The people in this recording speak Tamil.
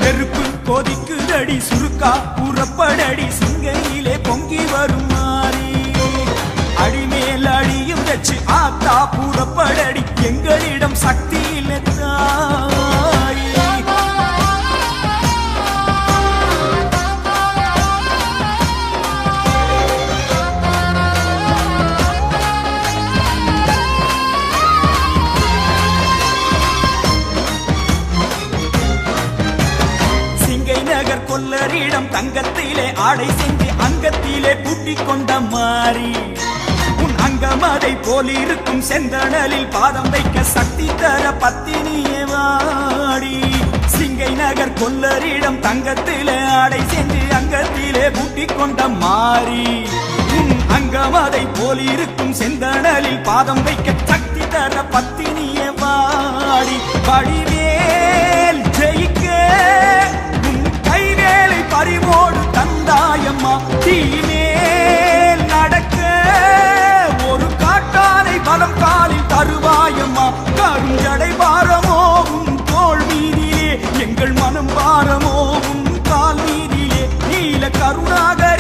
நெருப்பு கொதிக்குதடி சுருக்கா புறப்படடி சிங்கையிலே பொங்கி வரும் மாறி அடிமேல் அடியும் வச்சு ஆத்தா புறப்படடி எங்களிடம் சக்தி இல்லை தாய். நகர் கொல்லரிடம் தங்கத்திலே ஆடை செஞ்சு அங்கத்திலே பூட்டிக் கொண்ட மாறி உன் அங்கம் அதை போலிருக்கும் செந்தணலில் பாதம் வைக்க சக்தி தர பத்தினியே வாடி. சிங்கை நகர் கொல்லரிடம் தங்கத்திலே ஆடை செஞ்சு அங்கத்திலே பூட்டிக் கொண்ட மாறி உன் அங்கம் அதை போலிருக்கும் செந்தணலில் பாதம் வைக்க சக்தி தர பத்தினியே வாடி. வடிவேல் ஜெயிக்க கைவேலை பறிவோடு தந்தாயம்மா தீமேல் நடக்க ஒரு காட்டானை பலம் காலில் தருவாயம்மா. கருஞ்சடை பாரமோ உன் தோள் மீதிலே எங்கள் மனம் பாரமோ உன் கால் மீதிலே நீல கருணாகரி